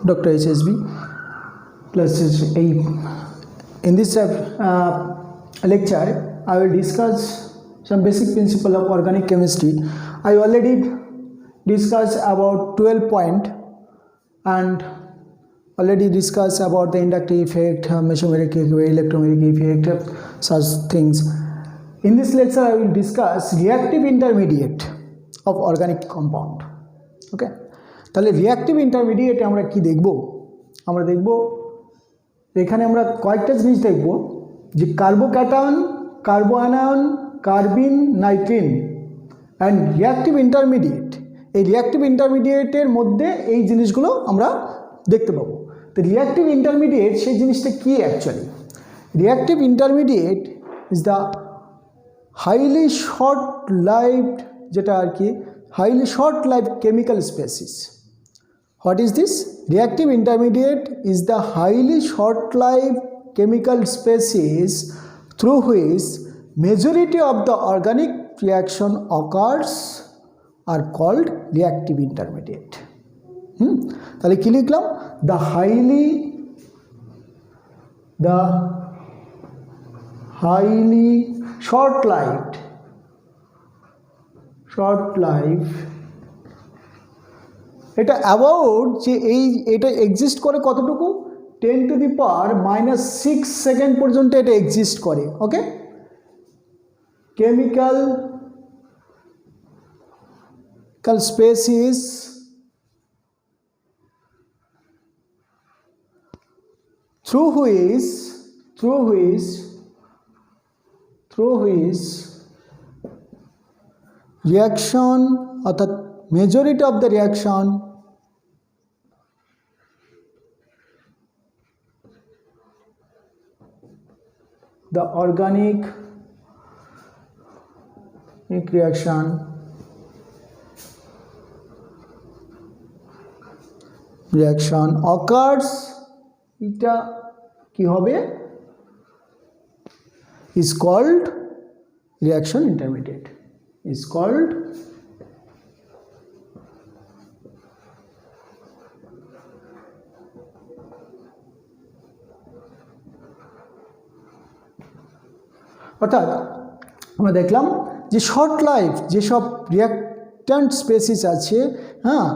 Dr. HSB plus A. In this lecture, I will discuss some basic principle of organic chemistry. I already discussed about 12 point and already discussed about the inductive effect, mesomeric effect, electromeric effect, such things. In this lecture, I will discuss reactive intermediate of organic compound. Okay, তাহলে reactive ইন্টারমিডিয়েটে আমরা কি দেখব? আমরা দেখব এখানে আমরা কয়েকটা জিনিস দেখব, যে কার্বোক্যাটায়ন, কার্বোআনায়ন, কার্বিন, নাইট্রিন অ্যান্ড রিঅ্যাক্টিভ ইন্টারমিডিয়েট। এই রিঅ্যাক্টিভ ইন্টারমিডিয়েটের মধ্যে এই জিনিসগুলো আমরা দেখতে পাবো। তো রিঅ্যাক্টিভ ইন্টারমিডিয়েট সেই জিনিসটা কি actually? Reactive intermediate is the highly short lived, যেটা আর কি highly short life chemical species. What is this? Reactive intermediate is the highly short life chemical species through which majority of the organic reaction occurs are called reactive intermediate. তাহলে কি লিখলাম? The highly short lived এটা about যে এটা exist করে কতটুকু, 10 to the power -6 second পর্যন্ত এটা এক্সিস্ট করে। Okay, chemical species through which reaction অর্থাৎ majority of the reaction the organic reaction occurs, এটা কি হবে, is called reaction intermediate, is called অর্থাৎ আমরা দেখলাম যে শর্ট লাইফ যেসব রিয়াক্ট্যান্ট স্পেসিস আছে, হ্যাঁ,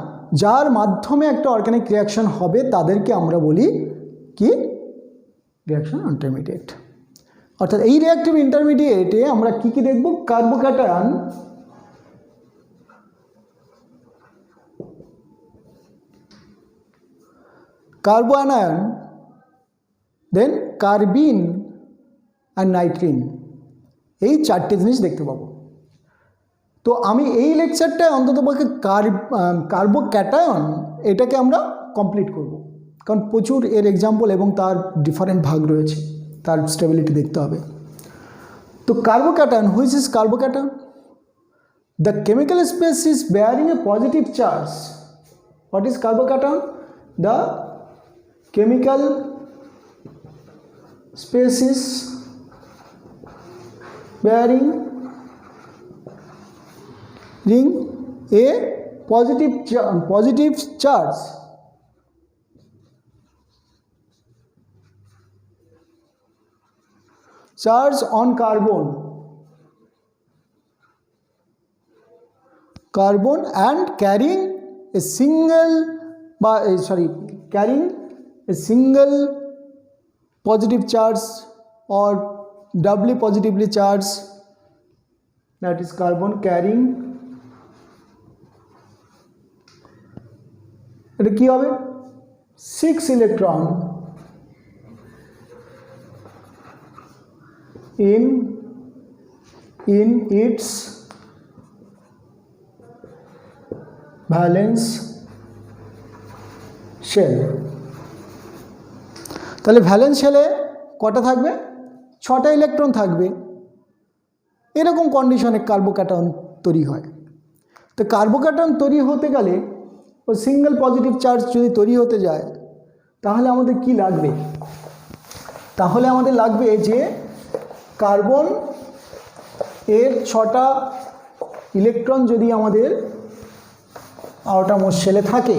যার মাধ্যমে একটা অর্গানিক রিয়াকশন হবে তাদেরকে আমরা বলি কি, রিয়াকশন ইন্টারমিডিয়েট। অর্থাৎ এই রিয়াক্টিভ ইন্টারমিডিয়েটে আমরা কি কি দেখব? কার্বোক্যাটায়ন, কার্বোআনায়ন, দেন কার্বিন আর নাইট্রিন, এই চারটে জিনিস দেখতে পাবো। তো আমি এই লেকচারটায় অন্ততপক্ষে কার্বোক্যাটায়ন এটাকে আমরা কমপ্লিট করব, কারণ প্রচুর এর এক্সাম্পল এবং তার ডিফারেন্ট ভাগ রয়েছে, তার স্টেবিলিটি দেখতে হবে। তো carbocation, which is carbocation? The chemical species bearing A positive charge. What is carbocation? The chemical species bearing a positive charge. Charge on carbon and carrying a single positive charge or doubly positively charged, that is carbon carrying, এটা কি হবে, 6 electron in its valence shell। তাহলে valence শেলে কটা থাকবে? 6টা electron থাকবে। এরকম কন্ডিশনে কার্বোক্যাটায়ন তৈরি হয়। তো কার্বোক্যাটায়ন তৈরি হতে গেলে ও সিঙ্গেল পজিটিভ চার্জ যদি তৈরি হতে যায়, তাহলে আমাদের কি লাগবে? তাহলে আমাদের লাগবে যে কার্বন এর 6টা ইলেকট্রন যদি আমাদের আউটারমোস্ট শেলে থাকে,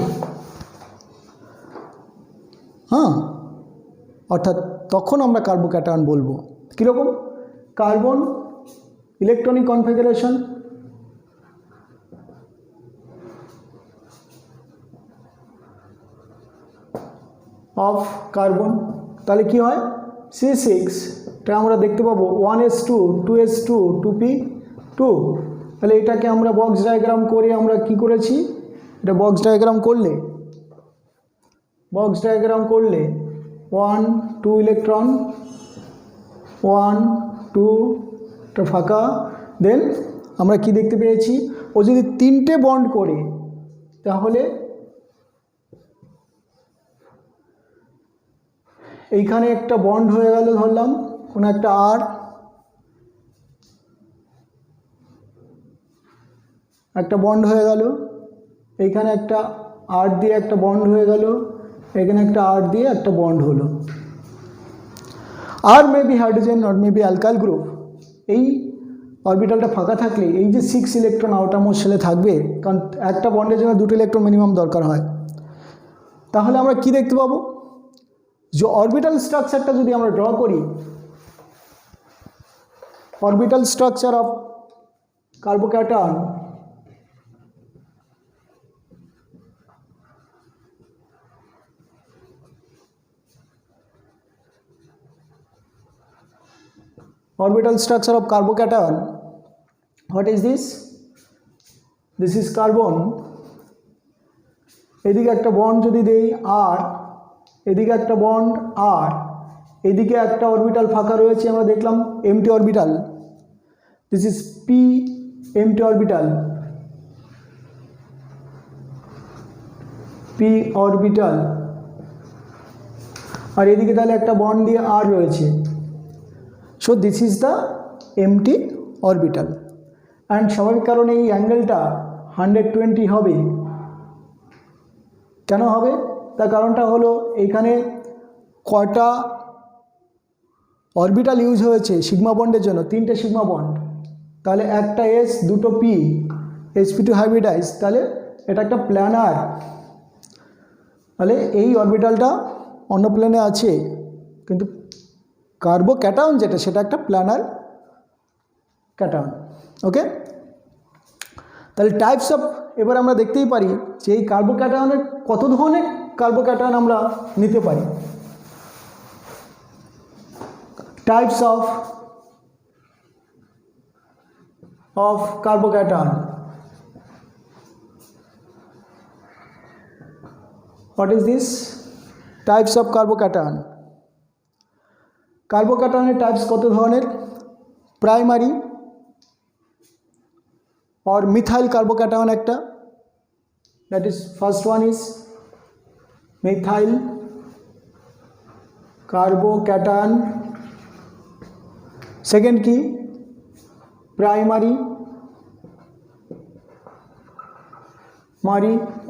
অর্থাৎ তখন আমরা কার্বোক্যাটায়ন বলবো। কীরকম? Carbon electronic configuration of carbon, তাহলে কি হয় C6টা আমরা দেখতে পাবো 1s2 2s2 2p2। তাহলে এটাকে আমরা বক্স ডায়াগ্রাম করে আমরা কি করেছি, এটা বক্স ডায়াগ্রাম করলে 1 2 ইলেকট্রন 1 2 টা ফাঁকা, দেন আমরা কি দেখতে পেয়েছি, ও যদি 3টে বন্ড করে তাহলে এইখানে একটা বন্ড হয়ে গেল, ধরলাম কোনো একটা আর, একটা বন্ড হয়ে গেল, এইখানে একটা আর দিয়ে একটা বন্ড হয়ে গেল, এখানে একটা আর দিয়ে একটা বন্ড হলো। আর maybe hydrogen or maybe alkyl group, এই অরবিটালটা ফাঁকা থাকলে এই যে 6 ইলেকট্রন আউটারমোস্ট শেলে থাকবে, কারণ একটা বন্ডের জন্য 2টো ইলেকট্রন মিনিমাম দরকার হয়। তাহলে আমরা কি দেখতে পাবো, যে অরবিটাল স্ট্রাকচারটা যদি আমরা ড্র করি, orbital structure of carbocation, orbital structure of carbocation, what is this? This is carbon, এদিকে একটা বন্ড যদি দেই আর, এদিকে একটা বন্ড আর, এদিকে একটা অরবিটাল ফাঁকা রয়েছে, আমরা দেখলাম empty orbital, this is P empty orbital, P orbital, আর এদিকে তাহলে একটা বন্ড দিয়ে আর রয়েছে। So this is the empty orbital, and স্বাভাবিক কারণে এই অ্যাঙ্গেলটা 120 হবে। কেন হবে? তার কারণটা হলো এইখানে কয়টা অরবিটাল ইউজ হয়েছে সিগমা বন্ডের জন্য, 3টে সিগমা বন্ড, তাহলে একটা এস, 2টো পি, sp2 হাইব্রিডাইজ, তাহলে এটা একটা প্ল্যানার, তাহলে এই অরবিটালটা অন্য প্লেনে আছে, কিন্তু কার্বোক্যাটায়ন যেটা সেটা একটা প্ল্যানার ক্যাটায়ন। ওকে, তাহলে টাইপস অফ, এবার আমরা দেখতেই পারি যে এই কার্বোক্যাটায়নের কত ধরনের কার্বোক্যাটায়ন আমরা নিতে পারি। Types of carbocation, what is this? Types of carbocation, কার্বোক্যাটায়নের টাইপস কত ধরনের, প্রাইমারি और मिथाइल कार्बोकैटायन একটা, that is first one is methyl carbocation, second की प्राइमरी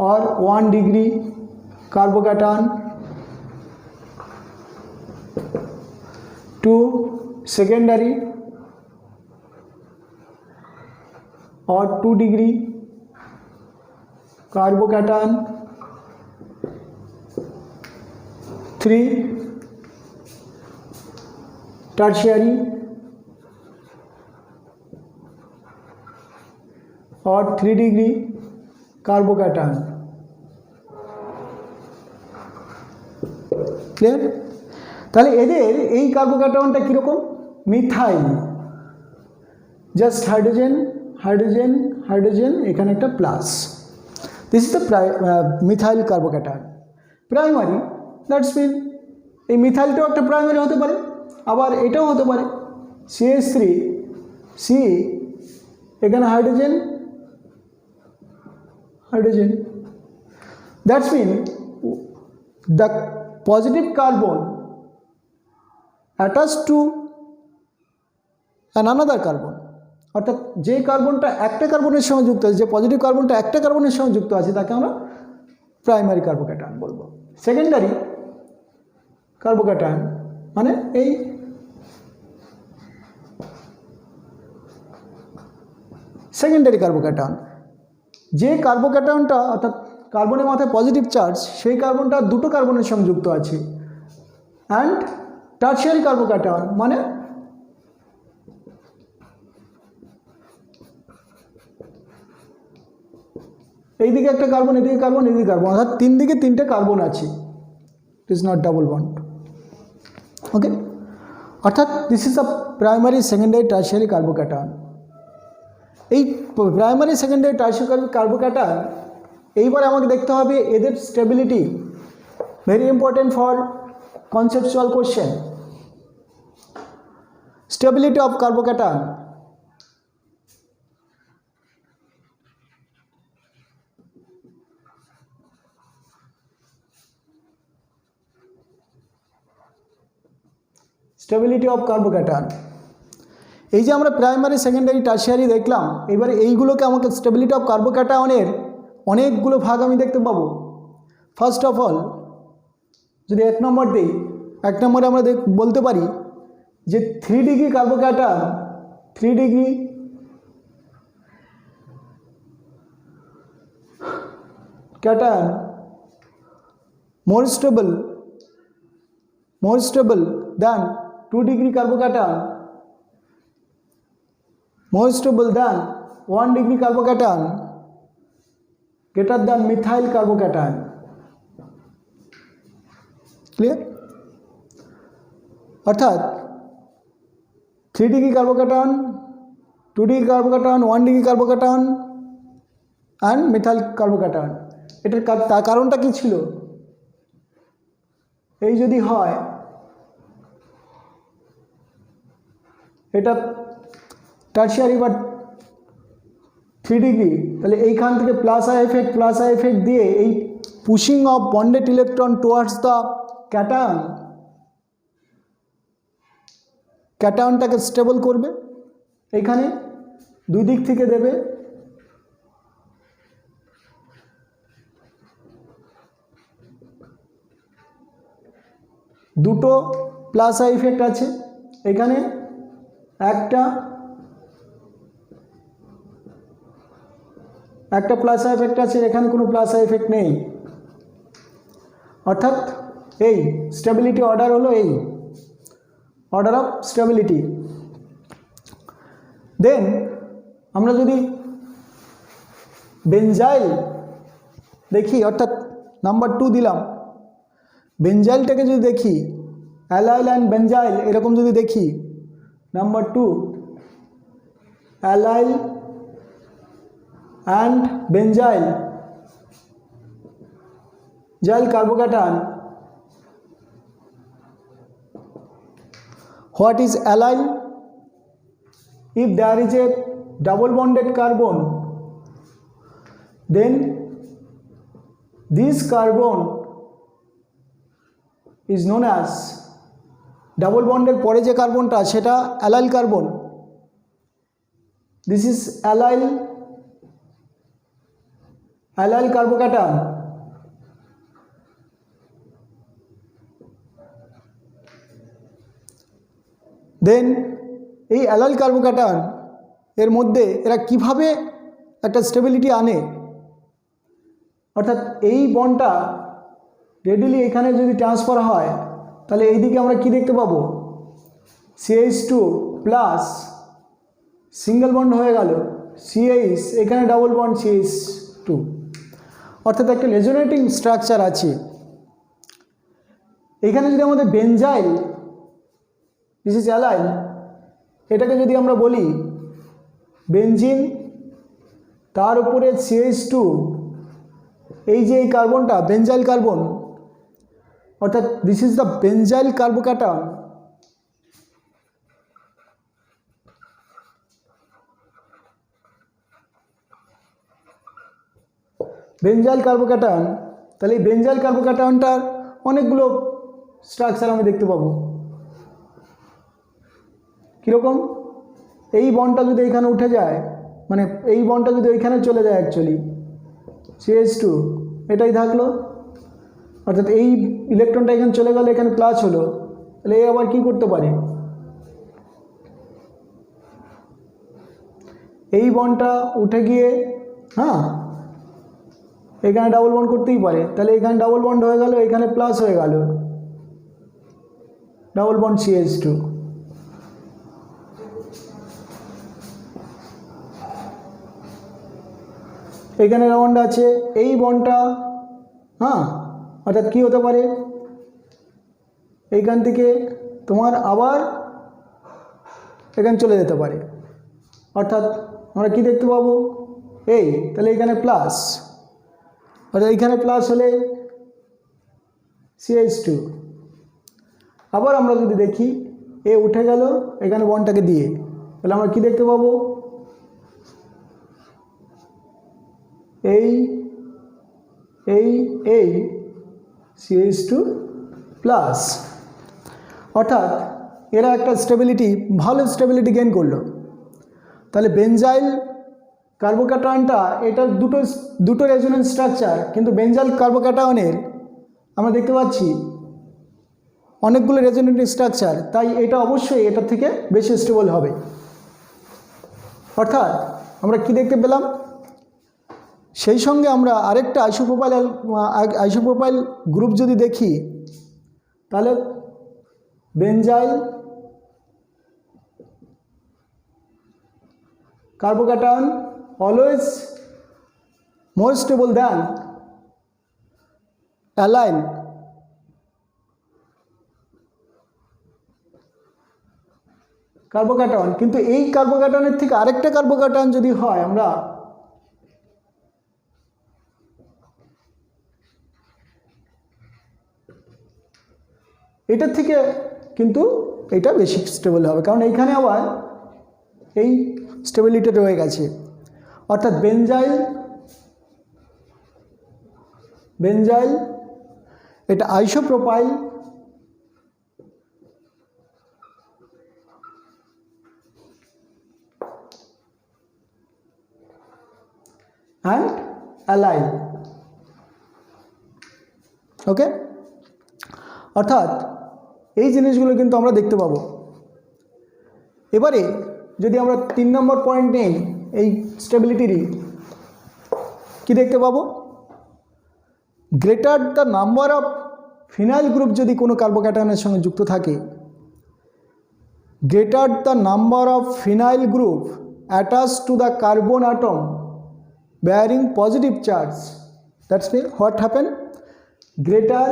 और 1 डिग्री कार्बोकैटायन, 2 सेकेंडरी और 2 डिग्री कार्बोकैटायन, 3 टर्शियरी और 3 डिग्री कार्बोकैटायन। क्लियर? তাহলে এদের এই কার্বোক্যাটায়নটা কীরকম, methyl, just hydrogen hydrogen hydrogen, এখানে একটা plus, this is the methyl carbocation. Primary, that's mean এই মিথাইলটাও একটা প্রাইমারি হতে পারে, আবার এটাও হতে পারে CH3 সি, এখানে hydrogen hydrogen, that's mean the positive carbon attached to another carbon, অর্থাৎ যে কার্বনটা একটা কার্বনের সঙ্গে যুক্ত আছে, যে পজিটিভ কার্বনটা একটা কার্বনের সঙ্গে যুক্ত আছে, তাকে আমরা প্রাইমারি কার্বোক্যাটায়ন বলবো। সেকেন্ডারি কার্বোক্যাটায়ন মানে এই সেকেন্ডারি কার্বোক্যাটায়ন, যে কার্বোক্যাটায়নটা অর্থাৎ কার্বনের মাথায় পজিটিভ চার্জ, সেই কার্বনটা 2টো কার্বনের সঙ্গে যুক্ত আছে, অ্যান্ড টার্সিয়ারি কার্বোক্যাটায়ন মানে এইদিকে একটা কার্বন, এদিকে কার্বন, এদিকে কার্বন, অর্থাৎ তিন দিকে তিনটে কার্বন আছে। It is not double bond. Okay, অর্থাৎ this is the primary, secondary, tertiary carbocation. এই প্রাইমারি, সেকেন্ডারি, টার্সিয়ারি কার্বোক্যাটায়ন এইবারে আমাকে দেখতে হবে এদের stability, very important for conceptual question. Stability of carbocation. Stability of carbocation, এই যে আমরা প্রাইমারি, সেকেন্ডারি, টার্সিয়ারি দেখলাম, এবারে এইগুলোকে আমাকে স্টেবিলিটি অফ কার্বোক্যাটায়নের অনেকগুলো ভাগ আমি দেখতে পাবো। ফার্স্ট অফ অল যদি 1 নম্বর দিই, 1 নম্বরে আমরা বলতে পারি যে 3 degree carbocation, 3 degree cation more stable than 2 degree carbocation, more stable than 1 degree carbocation, greater than methyl carbocation. Clear? অর্থাৎ 3 degree carbocation, 2 degree carbocation, 1 degree carbocation and methyl carbocation. এটার তার কারণটা কি ছিল? এই যদি হয় এটা টার্সিয়ারি বা 3 ডিগ্রি, তাহলে এইখান থেকে প্লাস আই এফেক্ট দিয়ে এই pushing of bonded electron towards the cation, ক্যাটায়নটাকে স্টেবল করবে, এইখানে দুই দিক থেকে দেবে। দুটো প্লাস আই ইফেক্ট আছে, এখানে একটা প্লাস আই ইফেক্ট আছে, এখানে কোনো প্লাস আই ইফেক্ট নেই। অর্থাৎ এই স্টেবিলিটি অর্ডার হলো এই অর্ডার অফ স্টেবিলিটি। দেন আমরা যদি বেঞ্জাইল দেখি, অর্থাৎ নাম্বার 2 দিলাম, বেঞ্জাইলটাকে যদি দেখি, অ্যালাইল অ্যান্ড বেঞ্জাইল এরকম যদি দেখি, নাম্বার 2 অ্যালাইল অ্যান্ড বেঞ্জাইল জাইল carbocation. What is allyl? If there is a double bonded carbon, then this carbon is known as, double বন্ডের পরে যে কার্বনটা সেটা allyl carbon. This is allyl carbocation. Then এই অ্যালাইল কার্বোক্যাটায়ন এর মধ্যে এরা কিভাবে একটা স্টেবিলিটি আনে, অর্থাৎ এই বন্ডটা রেডিলি এখানে যদি ট্রান্সফার হয়, তাহলে এই দিকে আমরা কি দেখতে পাবো? CH2 প্লাস সিঙ্গেল বন্ড হয়ে গেল, CH এখানে ডাবল বন্ড CH2, অর্থাৎ একটা রেজোনেটিং স্ট্রাকচার আছে। এখানে যদি আমাদের বেঞ্জাইল, দিস ইজ অ্যালাইল, এটাকে যদি আমরা বলি বেঞ্জিন, তার উপরে CH2, এই যে এই কার্বনটা বেঞ্জাইল কার্বন, অর্থাৎ this is the benzyl carbocation. Benzyl carbocation, তাহলে এই বেঞ্জাইল কার্বোক্যাটায়নটার অনেকগুলো স্ট্রাকচার আমি দেখতে পাবো। কীরকম? এই বন্ডটা যদি এখানে উঠে যায়, মানে এই বন্ডটা যদি ওইখানে চলে যায়, অ্যাকচুয়ালি CH2 এটাই থাকলো, অর্থাৎ এই ইলেকট্রনটা এখানে চলে গেল, এখানে প্লাস হলো, তাহলে এই আবার কি করতে পারে? এই বন্ডটা উঠে গিয়ে এখানে ডাবল বন্ড করতেই পারে, তাহলে এখানে ডাবল বন্ড হয়ে গেল, এখানে প্লাস হয়ে গেল, ডাবল বন্ড CH2। এখানে বন্ড আছে, এই বন্ডটা হ্যাঁ অর্থাৎ কী হতে পারে, এইখান থেকে তোমার আবার এখানে চলে যেতে পারে, অর্থাৎ আমরা কি দেখতে পাবো, এই তাহলে এইখানে প্লাস, অর্থাৎ এইখানে প্লাস হলে CH2। আবার আমরা যদি দেখি এ উঠে গেল এখানে বন্ডটাকে দিয়ে, তাহলে আমরা কি দেখতে পাবো, এই এই এই CH2 প্লাস, অর্থাৎ এরা একটা স্টেবিলিটি, ভালো স্টেবিলিটি গেইন করলো। তাহলে বেনজাইল কার্বোক্যাটায়নটা, এটা দুটো রেজোনেন্স স্ট্রাকচার, কিন্তু বেনজাইল কার্বোক্যাটায়নের আমরা দেখতে পাচ্ছি অনেকগুলো রেজোনেন্স স্ট্রাকচার, তাই এটা অবশ্যই এটার থেকে বেশি স্টেবল হবে। অর্থাৎ আমরা কি দেখতে পেলাম, সেই সঙ্গে আমরা আরেকটা আইসোপ্রোপাইল গ্রুপ যদি দেখি, তাহলে বেনজাইল কার্বোক্যাটায়ন অলওয়েজ মোর স্টেবল দ্যান অ্যালাইন কার্বোক্যাটায়ন। কিন্তু এই কার্বোক্যাটায়নের থেকে আরেকটা কার্বোক্যাটায়ন যদি হয়, আমরা এটার থেকে কিন্তু এটা বেশি স্টেবল হবে, কারণ এইখানে আবার এই স্টেবিলিটি রয়ে গেছে। অর্থাৎ বেনজাইল এটা আইসোপ্রোপাইল অ্যান্ড অ্যালাইন। ওকে, অর্থাৎ এই জিনিসগুলো কিন্তু আমরা দেখতে পাবো। এবারে যদি আমরা 3 নম্বর পয়েন্ট নেই এই স্টেবিলিটিরই, কি দেখতে পাবো, greater the number of phenyl group যদি কোনো কার্বোক্যাটায়নের সঙ্গে যুক্ত থাকে, greater the number of phenyl group attach to the carbon atom bearing positive charge, that's mean what happen, greater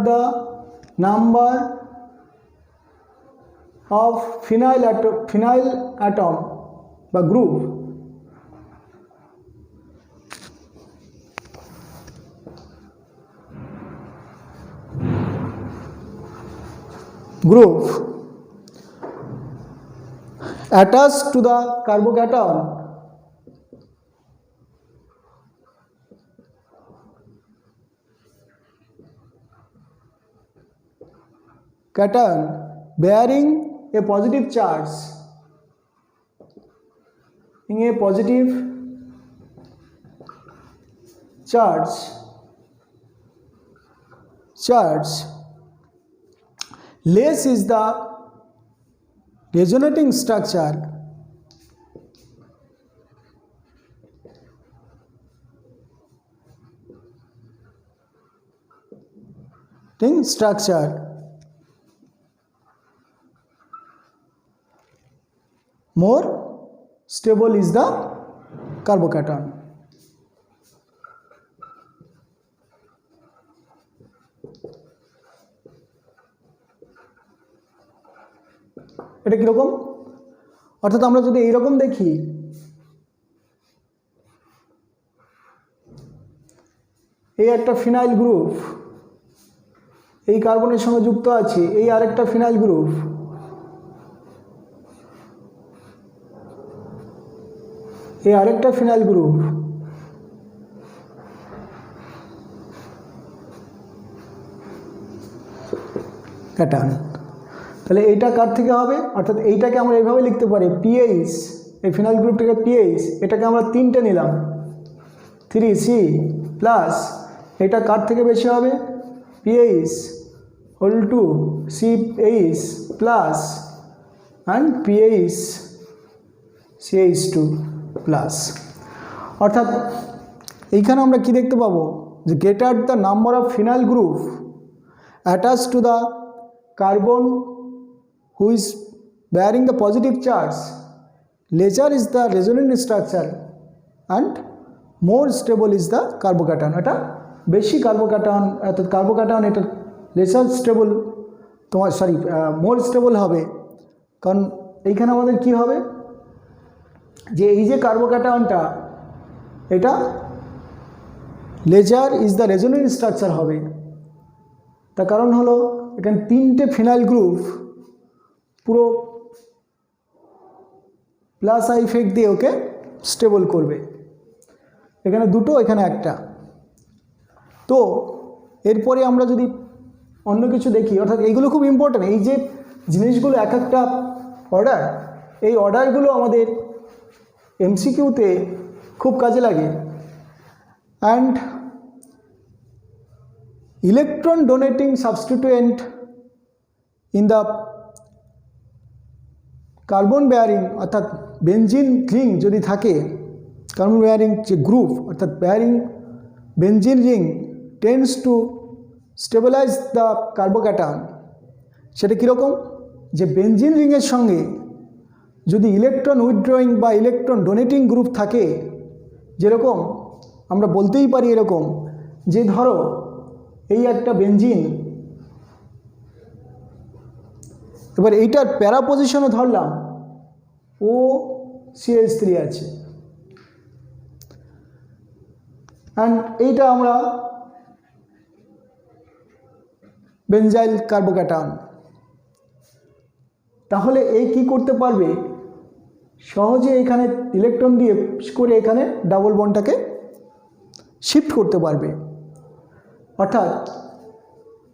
the number of phenyl atom বা group attached to the carbocation bearing a positive charge, less is the resonating structure more stable is the carbocation. এটা কীরকম, অর্থাৎ আমরা যদি এইরকম দেখি, এই একটা ফিনাইল গ্রুপ এই কার্বনের সঙ্গে যুক্ত আছে, এই আরেকটা ফিনাইল গ্রুপ, এই আরেকটা ফিনাইল গ্রুপ, ক্যাটায়ন। তাহলে এইটা কার থেকে হবে, অর্থাৎ এইটাকে আমরা এইভাবে লিখতে পারি পিএইচ, এই ফিনাইল গ্রুপটাকে পিএইচ, এটাকে আমরা 3টে নিলাম 3C প্লাস, এটা কার থেকে বেশি হবে, Ph whole two CH plus and Ph CH2 plus. অর্থাৎ এইখানে আমরা কি দেখতে পাবো, যে greater the number of phenyl group attached to the carbon who is bearing the positive charge, larger is the resonant structure and more stable is the carbocation. এটা বেশি carbocation, অর্থাৎ কার্বোক্যাটায়ন এটা লেসার স্টেবল তোমার মোর stable হবে। কারণ এইখানে আমাদের কি হবে, যে এই যে কার্বোক্যাটায়নটা এটা lesser is the resonant structure হবে। তার কারণ হলো এখানে তিনটে ফিনাইল গ্রুপ পুরো প্লাস আই ইফেক্ট দিয়ে ওকে স্টেবল করবে। এখানে দুটো, এখানে একটা। তো এরপরে আমরা যদি অন্য কিছু দেখি, অর্থাৎ এইগুলো খুব ইম্পর্ট্যান্ট, এই যে জিনিসগুলো এক একটা অর্ডার, এই অর্ডারগুলো আমাদের এমসিকিউতে খুব কাজে লাগে। And electron donating substituent in the carbon bearing, অর্থাৎ বেনজিন রিং যদি থাকে, কার্বন বেয়ারিং যে গ্রুপ অর্থাৎ benzene ring tends to stabilize the carbocation. সেটা কীরকম, যে বেনজিন রিংয়ের সঙ্গে যদি ইলেকট্রন উইথড্রয়িং বা ইলেকট্রন ডোনেটিং গ্রুপ থাকে, যেরকম আমরা বলতেই পারি এরকম, যে ধরো এই একটা বেনজিন, এবার এইটার প্যারা পজিশনে ধরলাম OCH3 আছে, অ্যান্ড এইটা আমরা বেনজাইল কার্বোক্যাটায়ন। তাহলে এই কি করতে পারবে, সহজে এখানে ইলেকট্রন দিয়ে করে এখানে ডাবল বন্ডটাকে শিফট করতে পারবে। অর্থাৎ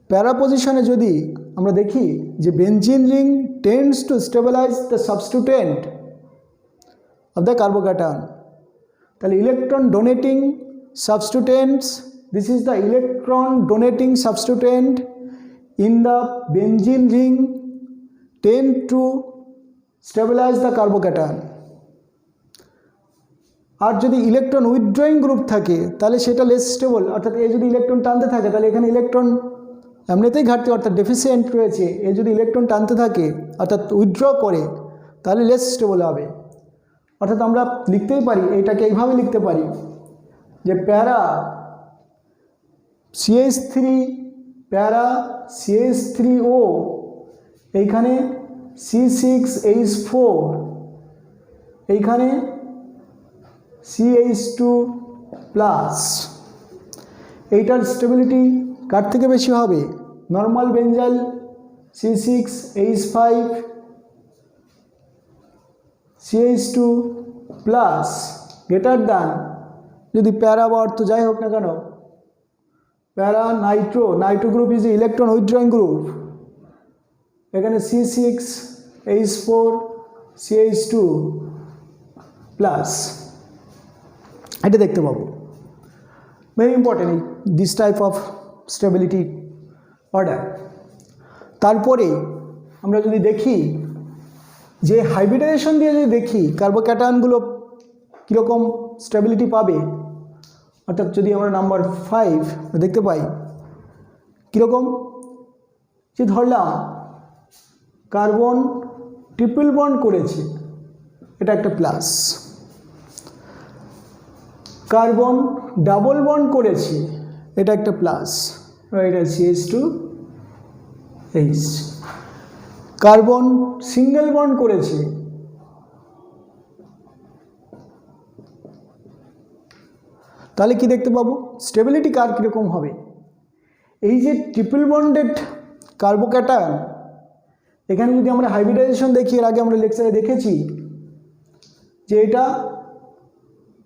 প্যারা পজিশনে যদি আমরা দেখি যে benzene ring tends to stabilize the substituent of the carbocation, তাহলে electron donating substituents, this is the electron donating substituent in the benzene ring tend to stabilize the carbocation। আর যদি ইলেকট্রন উইথড্রয়িং গ্রুপ থাকে তাহলে সেটা less stable, অর্থাৎ এই যদি electron টানতে থাকে তাহলে এখানে ইলেকট্রন এমনিতেই ঘাটতি অর্থাৎ ডেফিসিয়েন্ট রয়েছে, এই যদি ইলেকট্রন টানতে থাকে অর্থাৎ উইথড্র করে তাহলে লেস স্টেবল হবে। অর্থাৎ আমরা লিখতেই পারি, এইটাকে এইভাবে লিখতে পারি যে প্যারা CH3 প্যারা CH3O, এইখানে C6H4, এইখানে CH2 প্লাস। এইটার স্টেবিলিটি কার থেকে বেশি হবে, normal benzyl C6H5 CH2 plus greater than, যদি প্যারা বা অর্থ যাই হোক না কেন, প্যারা Nitro group is electron withdrawing group, এখানে C6H4 CH2 প্লাস, এটা দেখতে পাবো। Very important this type of stability order. তারপরে আমরা যদি দেখি যে হাইব্রিডাইজেশন দিয়ে যদি দেখি কার্বোক্যাটায়নগুলো কীরকম স্টেবিলিটি পাবে, অর্থাৎ যদি আমরা নাম্বার 5 দেখতে পাই কীরকম, যে ধরলাম কার্বন ট্রিপল বন্ড করেছে, এটা একটা প্লাস, কার্বন ডাবল বন্ড করেছে, এটা একটা প্লাস, এটা CH2H, কার্বন সিঙ্গেল বন্ড করেছে, তাহলে কি দেখতে পাবো, স্টেবিলিটি কার কীরকম হবে। এই যে ট্রিপল বন্ডেড কার্বোক্যাটায়ন, এখানে যদি আমরা হাইব্রিডাইজেশন দেখি, এর আগে আমরা লেকচারে দেখেছি যে এটা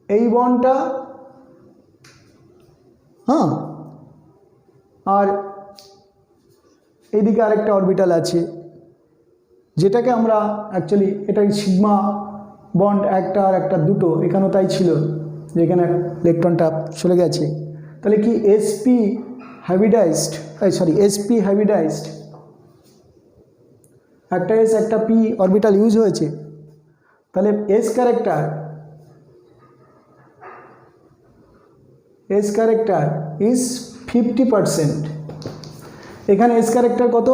এই বন্ডটা, হ্যাঁ, আর এইদিকে আরেকটা অরবিটাল আছে, যেটাকে আমরা অ্যাকচুয়ালি এটা সিগমা বন্ড, একটা আর একটা দুটো, এখানেও তাই ছিল, যেখানে ইলেকট্রনটা চলে গেছে। তাহলে কি sp হাইব্রিডাইজড, একটা S একটা P অরবিটাল ইউজ হয়েছে, তাহলে S character S character is 50%। এখানে এস ক্যারেক্টার কত?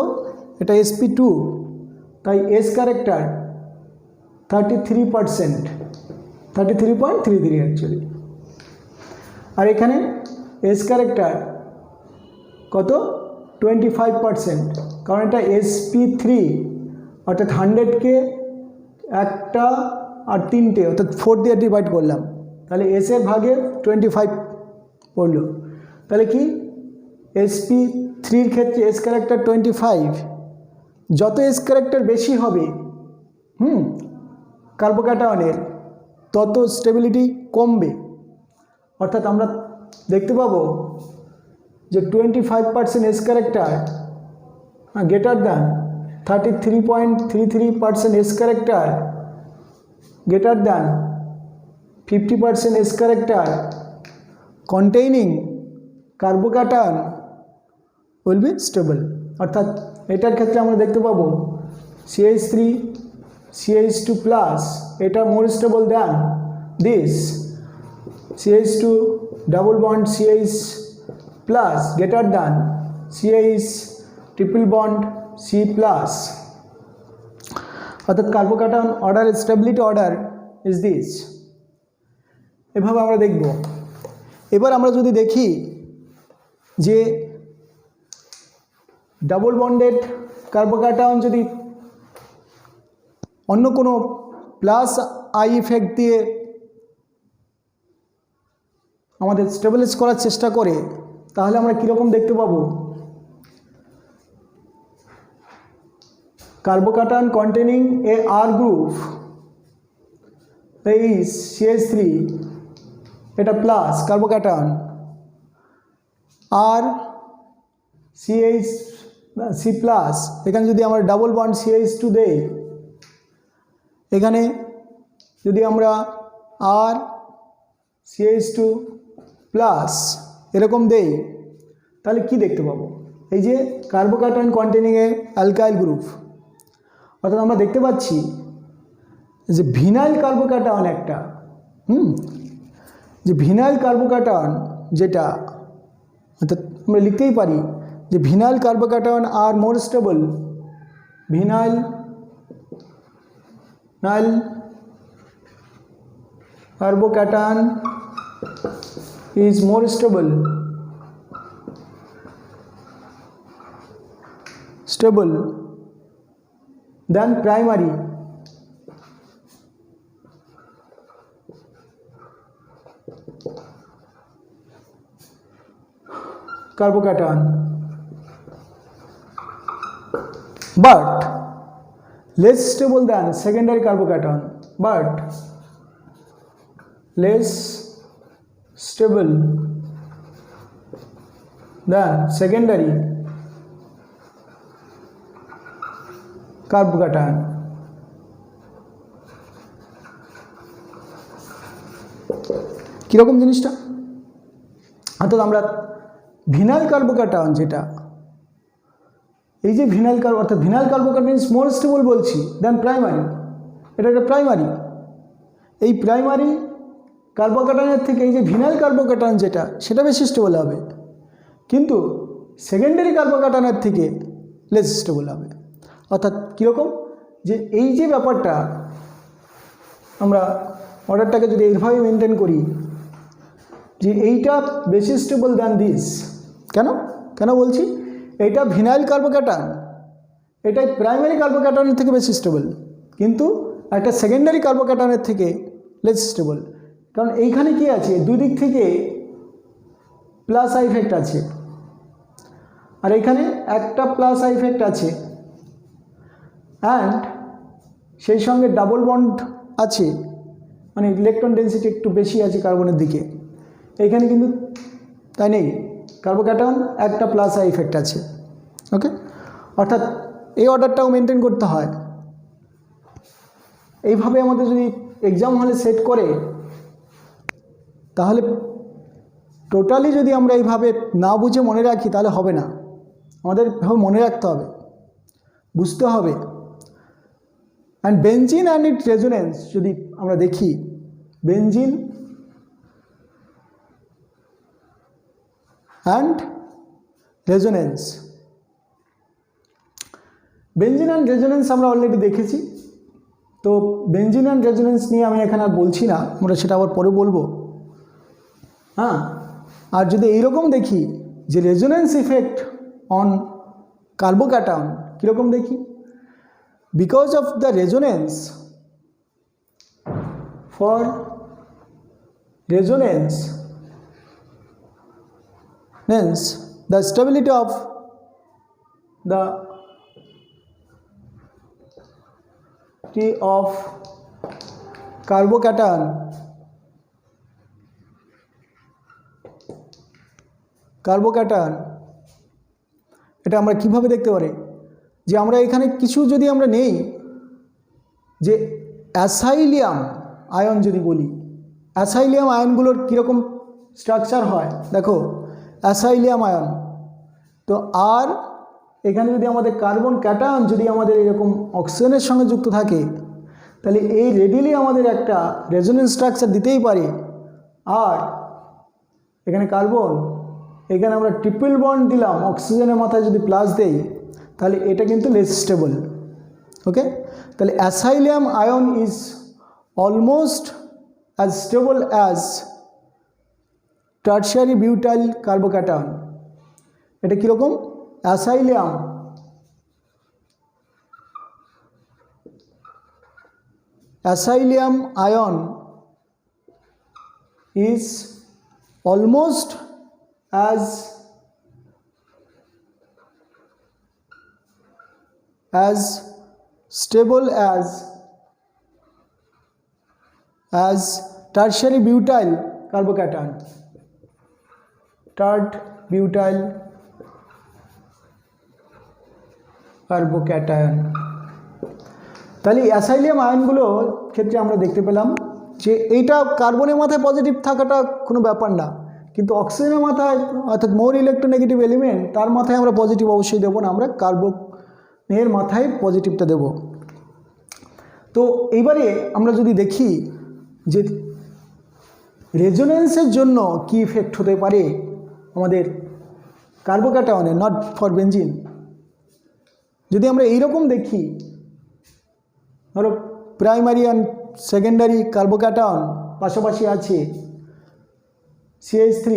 এটা sp2, তাই এস ক্যারেক্টার 33%, 33.33 অ্যাকচুয়ালি। আর এখানে এস ক্যারেক্টার কত? 25%, কারণ এটা sp3, অর্থাৎ 100কে একটা আর 3টে অর্থাৎ 4 দিয়ে ডিভাইড করলাম, তাহলে এস এর ভাগে 25 পড়লো। তাহলে কি sp3-র ক্ষেত্রে এস ক্যারেক্টার 25। যত এস ক্যারেক্টার বেশি হবে কার্বোক্যাটায়নের, তত স্টেবিলিটি কমবে। অর্থাৎ আমরা দেখতে পাবো যে 25% S character greater than 33.33% S character greater than 50% S character containing carbocation will be stable। অর্থাৎ এটার ক্ষেত্রে আমরা দেখতে পাবো CH3 CH2 plus এটা more stable than this CH2 double bond CH plus greater than CH triple bond C plus। অর্থাৎ carbocation order stability order is this. এভাবে আমরা দেখব। এবার আমরা যদি দেখি যে ডাবল বন্ডেড কার্বোক্যাটায়ন যদি অন্য কোনো প্লাস আই ইফেক্ট দিয়ে আমাদের স্টেবিলাইজ করার চেষ্টা করে, তাহলে আমরা কীরকম দেখতে পাবো? Carbocation containing a R group is CH3, এটা প্লাস কার্বোক্যাটায়ন, আর C প্লাস, এখানে যদি আমরা ডাবল বন্ড CH2 দেই, এখানে যদি আমরা আর CH2 প্লাস এরকম দেই, তাহলে কি দেখতে পাবো? এই যে কার্বোক্যাটায়ন কন্টেনিং এ অ্যালকাইল গ্রুপ, অর্থাৎ আমরা দেখতে পাচ্ছি যে ভিনাইল কার্বোক্যাটায়ন একটা যে ভিনাইল কার্বোক্যাটায়ন যেটা, অর্থাৎ আমরা লিখতেই পারি যে ভিনাইল কার্বোক্যাটায়ন আর more stable, vinyl carbocation is more stable than primary carbocation, but less stable than secondary carbocation, but less stable than secondary carbocation. কীরকম জিনিসটা? অর্থাৎ আমরা ভিনাইল কার্বোক্যাটায়ন যেটা, এই যে অর্থাৎ vinyl carbocation is more stable বলছি দেন প্রাইমারি, এটা একটা প্রাইমারি। এই প্রাইমারি কার্বোক্যাটায়নের থেকে এই যে ভিনাইল কার্বোক্যাটায়ন যেটা, সেটা বেশি স্টেবল হবে, কিন্তু সেকেন্ডারি কার্বোক্যাটায়নের থেকে লেস স্টেবল হবে। অর্থাৎ কীরকম? যে এই যে ব্যাপারটা, আমরা অর্ডারটাকে যদি এইভাবে মেনটেন করি যে এইটা বেশি স্টেবল দ্যান দিস, কেন বলছি? এইটা ভিনাইল কার্বোক্যাটায়ন, এটাই প্রাইমারি কার্বোক্যাটায়নের থেকে বেশি স্টেবল, কিন্তু একটা সেকেন্ডারি কার্বোক্যাটায়নের থেকে লেস স্টেবল। কারণ এইখানে কি আছে? দুই দিক থেকে প্লাস আই ইফেক্ট আছে, আর এখানে একটা প্লাস আই ইফেক্ট আছে, অ্যান্ড সেই সঙ্গে ডাবল বন্ড আছে, মানে ইলেকট্রন ডেন্সিটি একটু বেশি আছে কার্বনের দিকে। এইখানে কিন্তু তাই নেই, কার্বোক্যাটায়ন একটা প্লাস আই ইফেক্ট আছে। ওকে, অর্থাৎ এই অর্ডারটাও মেনটেন করতে হয়। এইভাবে আমাদের যদি এক্সাম হলে সেট করে, তাহলে টোটালি যদি আমরা এইভাবে না বুঝে মনে রাখি, তাহলে হবে না। আমাদের মনে রাখতে হবে, বুঝতে হবে। And benzene and it resonance যদি আমরা দেখি, benzene and resonance. Benzene and resonance আমরা অলরেডি দেখেছি, তো বেঞ্জিন অ্যান্ড রেজোনেন্স নিয়ে আমি এখানে আর বলছি না, আমরা সেটা আবার পরে বলবো। হ্যাঁ, আর যদি এইরকম দেখি যে রেজোনেন্স ইফেক্ট অন কার্বোক্যাটায়ন কীরকম দেখি, because of the resonance, for resonance means the stability of the carbocation এটা আমরা কিভাবে দেখতে পারি, যে আমরা এখানে কিছু যদি আমরা নেই, যে অ্যাসাইলিয়াম আয়ন যদি বলি, অ্যাসাইলিয়াম আয়নগুলোর কীরকম স্ট্রাকচার হয় দেখো, অ্যাসাইলিয়াম আয়ন। তো আর এখানে যদি আমাদের কার্বন ক্যাটায়ন যদি আমাদের এরকম অক্সিজেনের সঙ্গে যুক্ত থাকে, তাহলে এই রেডিলি আমাদের একটা রেজোনেন্স স্ট্রাকচার দিতেই পারে। আর এখানে কার্বন, এখানে আমরা ট্রিপল বন্ড দিলাম, অক্সিজেনের মাথায় যদি প্লাস দেই, তাহলে এটা কিন্তু লেস স্টেবল। ওকে, তাহলে acylium ion is almost as stable as tertiary butyl carbocation. এটা কীরকম, acylium ion is almost as stable as tertiary butyl carbocation, butyl carbocation। তাহলে অ্যাসাইলিয়াম আয়নগুলোর ক্ষেত্রে আমরা দেখতে পেলাম যে এইটা কার্বনের মাথায় পজিটিভ থাকাটা কোনো ব্যাপার না, কিন্তু অক্সিজেনের মাথায় অর্থাৎ মোর ইলেকট্রোনেগেটিভ এলিমেন্ট, তার মাথায় আমরা পজিটিভ অবশ্যই দেবো না, আমরা কার্বনের মাথায় পজিটিভটা দেব। তো এইবারে আমরা যদি দেখি যে রেজোনেন্সের জন্য কি ইফেক্ট হতে পারে আমাদের কার্বোক্যাটায়নে, নট ফর বেঞ্জিন। যদি আমরা এইরকম দেখি, ধরো প্রাইমারি অ্যান্ড সেকেন্ডারি কার্বোক্যাটায়ন পাশাপাশি আছে, CH3,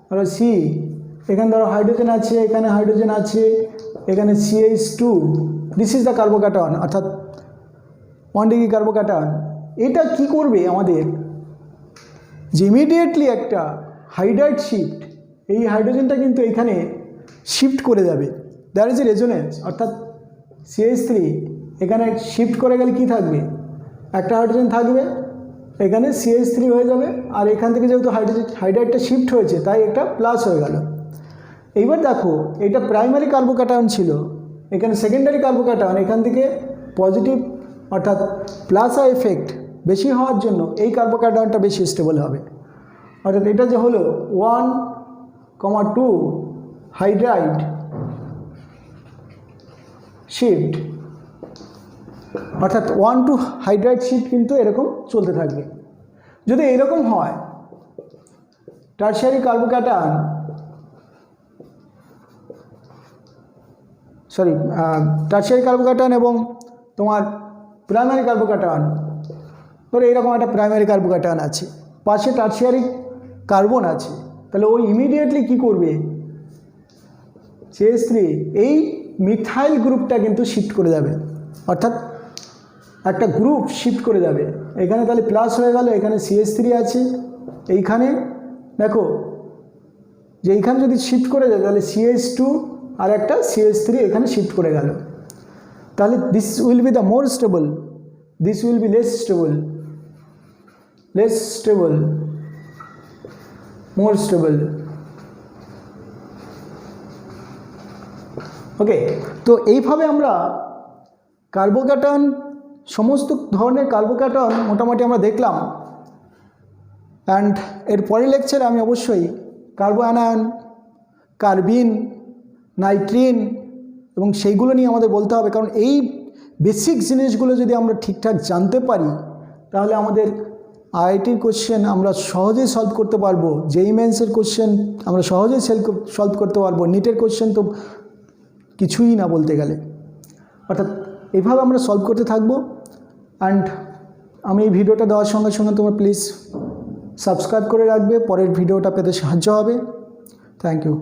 ধরো সি, এখানে ধরো হাইড্রোজেন আছে, এখানে হাইড্রোজেন আছে, এখানে CH2, this is the carbocation, অর্থাৎ 1 ডিগ্রি কার্বোক্যাটায়ন। এটা কি করবে আমাদের, যে ইমিডিয়েটলি একটা হাইড্রাইড শিফট, এই হাইড্রোজেনটা কিন্তু এখানে শিফট করে যাবে, দ্যাট ইজ এ রেজোনেন্স। অর্থাৎ CH3 এখানে শিফট করে গেলে কি থাকবে, একটা হাইড্রোজেন থাকবে, এখানে CH3 হয়ে যাবে, আর এখান থেকে যেহেতু হাইড্রাইডটা শিফট হয়েছে তাই একটা প্লাস হয়ে গেল। এইবার দেখো, এটা প্রাইমারি কার্বোক্যাটায়ন ছিল, এখানে সেকেন্ডারি কার্বোক্যাটায়ন, এখান থেকে পজিটিভ অর্থাৎ প্লাস এফেক্ট বেশি হওয়ার জন্য এই কার্বোক্যাটায়নটা বেশি স্টেবল হবে। অর্থাৎ এটা যে হলো 1,2 হাইড্রাইড শিফট, অর্থাৎ 1 to হাইড্রাইড শিফট কিন্তু এরকম চলতে থাকবে। যদি এরকম হয়, টার্সিয়ারি কার্বোক্যাটায়ন, টার্সিয়ারি কার্বোক্যাটায়ন এবং তোমার প্রাইমারি কার্বোক্যাটায়ন, ধরো এইরকম একটা প্রাইমারি কার্বোক্যাটায়ন আছে, পাশে টার্সিয়ারি কার্বন আছে, তাহলে ওই ইমিডিয়েটলি কি করবে, CH3 এই মিথাইল গ্রুপটা কিন্তু শিফট করে যাবে, অর্থাৎ একটা গ্রুপ শিফট করে যাবে এখানে, তাহলে প্লাস হয়ে গেল, এখানে CH3 আছে, এইখানে দেখো যে এইখানে যদি শিফট করে যায় তাহলে CH2 আর একটা CH3 এখানে শিফট করে গেল, তাহলে this will be the more stable, this will be less stable, more stable. Okay, তো এইভাবে আমরা কার্বোক্যাটায়ন, সমস্ত ধরনের কার্বোক্যাটায়ন মোটামুটি আমরা দেখলাম। অ্যান্ড এর পরের লেকচারে আমি অবশ্যই কার্বোঅ্যানায়ন, কার্বিন, নাইট্রিন এবং সেইগুলো নিয়ে আমাদের বলতে হবে, কারণ এই বেসিক জিনিসগুলো যদি আমরা ঠিকঠাক জানতে পারি তাহলে আমাদের আইআইটির কোশ্চেন আমরা সহজেই সলভ করতে পারবো, জেইই মেন্সের কোশ্চেন আমরা সহজেই সলভ করতে পারবো, নিটের কোশ্চেন তো কিছুই না বলতে গেলে। অর্থাৎ এভাবে আমরা সলভ করতে থাকবো। অ্যান্ড আমি এই ভিডিওটা দেওয়ার সঙ্গে সঙ্গে তোমরা প্লিজ সাবস্ক্রাইব করে রাখবে, পরের ভিডিওটা পেতে সাহায্য হবে। Thank you.